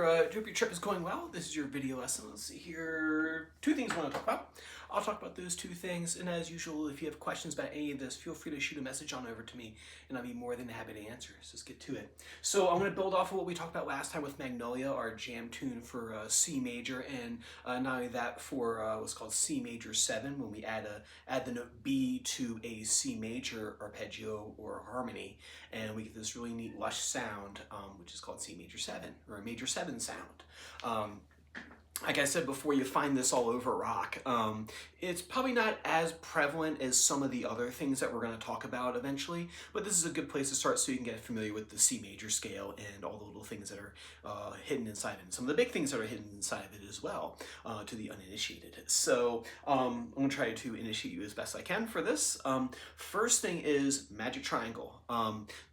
hope your trip is going well. This is your video lesson. Let's see here. Two things I want to talk about. I'll talk about those two things, and as usual, if you have questions about any of this, feel free to shoot a message on over to me, and I'll be more than happy to answer. So let's get to it. So I'm going to build off of what we talked about last time with Magnolia, our jam tune for C major, and not only that, for what's called C major 7, when we add the note B to a C major arpeggio or harmony, and we get this really neat lush sound, which is called C major 7, or a major 7 sound. Like I said before, you find this all over rock. It's probably not as prevalent as some of the other things that we're going to talk about eventually, but this is a good place to start so you can get familiar with the C major scale and all the little things that are hidden inside it, and some of the big things that are hidden inside of it as well, to the uninitiated. So I'm going to try to initiate you as best I can for this. First thing is magic triangle.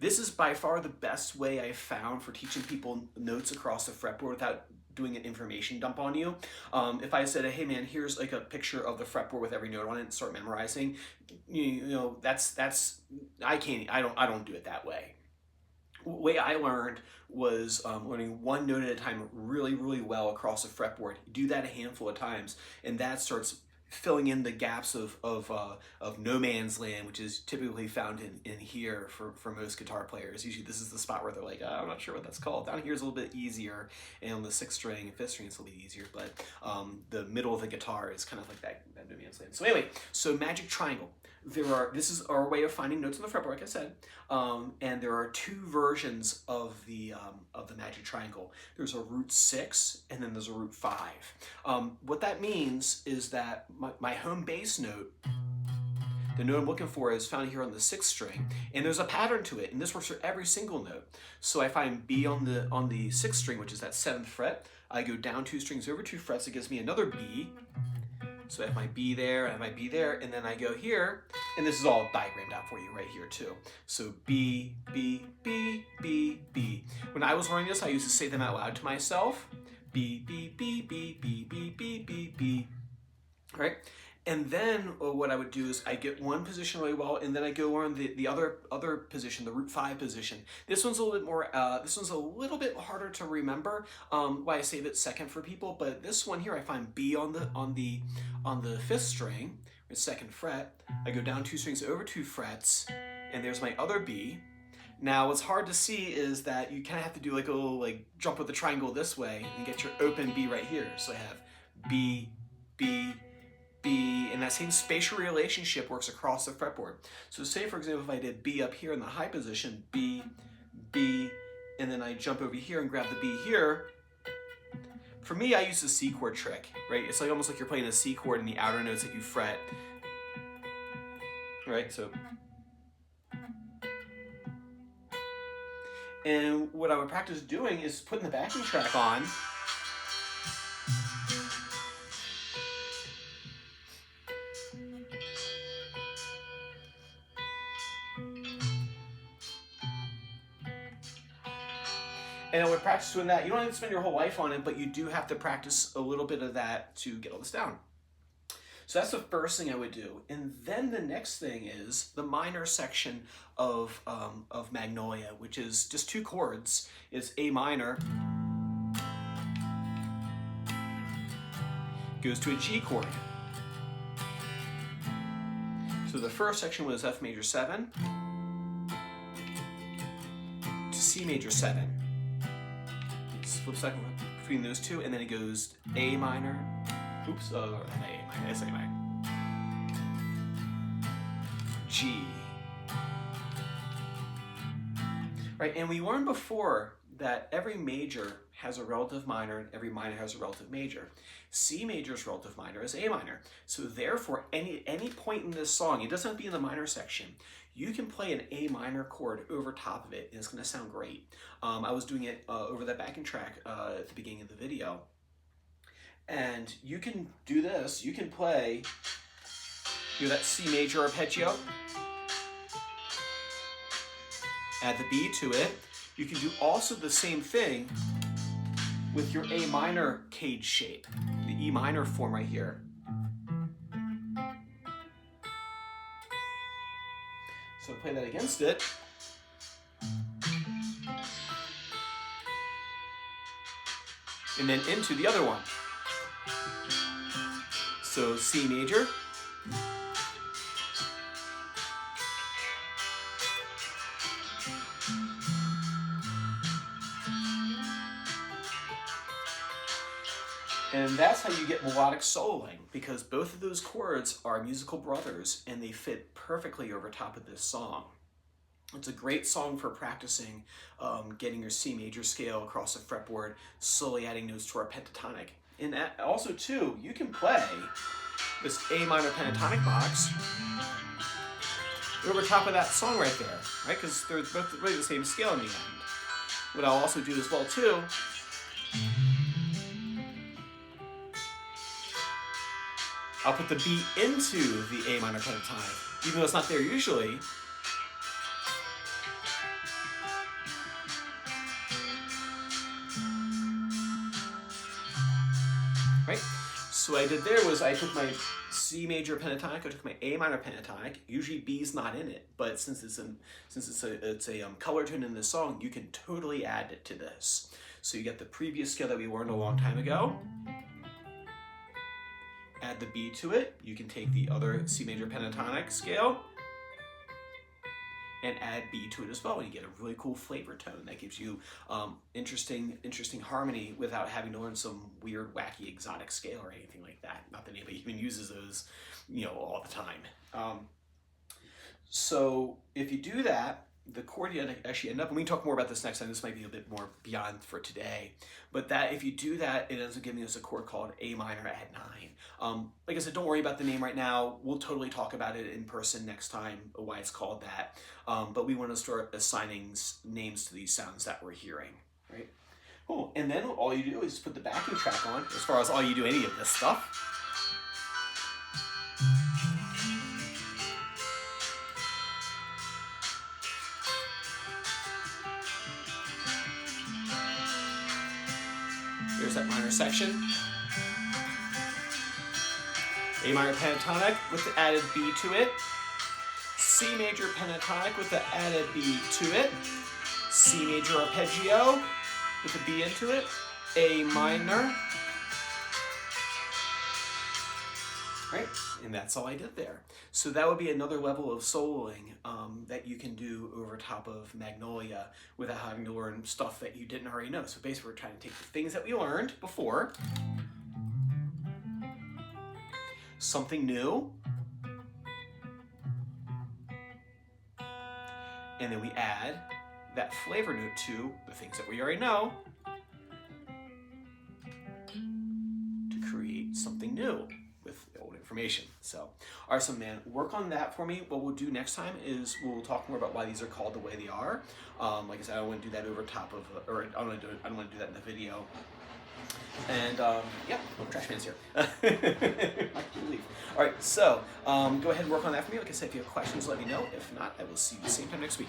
This is by far the best way I've found for teaching people notes across the fretboard without doing an information dump on you. If I said, hey man, here's like a picture of the fretboard with every note on it and start memorizing, you know, I don't do it that way. The way I learned was learning one note at a time really, really well across the fretboard. Do that a handful of times, and that starts filling in the gaps of no man's land, which is typically found in here for most guitar players. Usually this is the spot where they're like, oh, I'm not sure what that's called. Down here is a little bit easier, and on the 6th string and 5th string it's a little bit easier, but the middle of the guitar is kind of like that no man's land. So anyway, so magic triangle. This is our way of finding notes on the fretboard, like I said, and there are two versions of the magic triangle. There's a root 6 and then there's a root 5. What that means is that my home bass note, the note I'm looking for, is found here on the 6th string, and there's a pattern to it, and this works for every single note. So I find B on the 6th string, which is that 7th fret. I go down 2 strings over 2 frets, it gives me another B. So I have my B there, I have my B there, and then I go here, and this is all diagrammed out for you right here too. So B, B, B, B, B. When I was learning this, I used to say them out loud to myself. B, B, B, B, B, B, B, B, B. Right? And then what I would do is I get one position really well, and then I go on the other position, the root 5 position. This one's a little bit more. This one's a little bit harder to remember. Why I save it second for people, but this one here I find B on the 5th string, with 2nd fret. I go down 2 strings over 2 frets, and there's my other B. Now what's hard to see is that you kind of have to do like a little jump with the triangle this way and get your open B right here. So I have B, B, B, and that same spatial relationship works across the fretboard. So say, for example, if I did B up here in the high position, B, B, and then I jump over here and grab the B here. For me, I use the C chord trick, right? It's like almost like you're playing a C chord in the outer notes that you fret, right? So, and what I would practice doing is putting the backing track on. And I would practice doing that. You don't have to spend your whole life on it, but you do have to practice a little bit of that to get all this down. So that's the first thing I would do. And then the next thing is the minor section of Magnolia, which is just 2 chords. It's A minor, goes to a G chord. So the first section was F major 7 to C major 7. Flip second between those two, and then it goes A minor. Oops, not A minor, it's A minor. G. Right, and we learned before that every major has a relative minor and every minor has a relative major. C major's relative minor is A minor. So therefore, any point in this song, it doesn't have to be in the minor section, you can play an A minor chord over top of it, and it's going to sound great. I was doing it over that backing track at the beginning of the video. And you can do this. You can play that C major arpeggio, add the B to it. You can do also the same thing with your A minor cage shape, the E minor form right here. So play that against it. and then into the other one. So C major, and that's how you get melodic soloing, because both of those chords are musical brothers and they fit perfectly over top of this song. It's a great song for practicing getting your C major scale across the fretboard, slowly adding notes to our pentatonic. And also too, you can play this A minor pentatonic box over top of that song right there, right? Because they're both really the same scale in the end. What I'll also do as well too, I'll put the B into the A minor pentatonic, even though it's not there usually. Right? So what I did there was I took my C major pentatonic, I took my A minor pentatonic. Usually B's not in it, but since it's a color tune in this song, you can totally add it to this. So you get the previous scale that we learned a long time ago. Add the B to it. You can take the other C major pentatonic scale and add B to it as well, and you get a really cool flavor tone that gives you interesting harmony without having to learn some weird, wacky, exotic scale or anything like that. Not that anybody even uses those, all the time. So if you do that, the chord you actually end up, and we can talk more about this next time, this might be a bit more beyond for today, but that if you do that, it ends up giving us a chord called A minor at 9. Like I said, don't worry about the name right now. We'll totally talk about it in person next time, why it's called that. But we want to start assigning names to these sounds that we're hearing, right? Cool, and then all you do is put the backing track on, as far as all you do any of this stuff. Here's that minor section. A minor pentatonic with the added B to it. C major pentatonic with the added B to it. C major arpeggio with a B into it. A minor. Right? And that's all I did there. So that would be another level of soloing that you can do over top of Magnolia without having to learn stuff that you didn't already know. So basically we're trying to take the things that we learned before, something new, and then we add that flavor note to the things that we already know to create something new with the old information. So, all right, so man, work on that for me. What we'll do next time is we'll talk more about why these are called the way they are. Like I said, I don't want to do that over top of, or I don't want to do that in the video. And yeah, no trash man's here. I can leave. All right, so go ahead and work on that for me. Like I said, if you have questions, let me know. If not, I will see you the same time next week.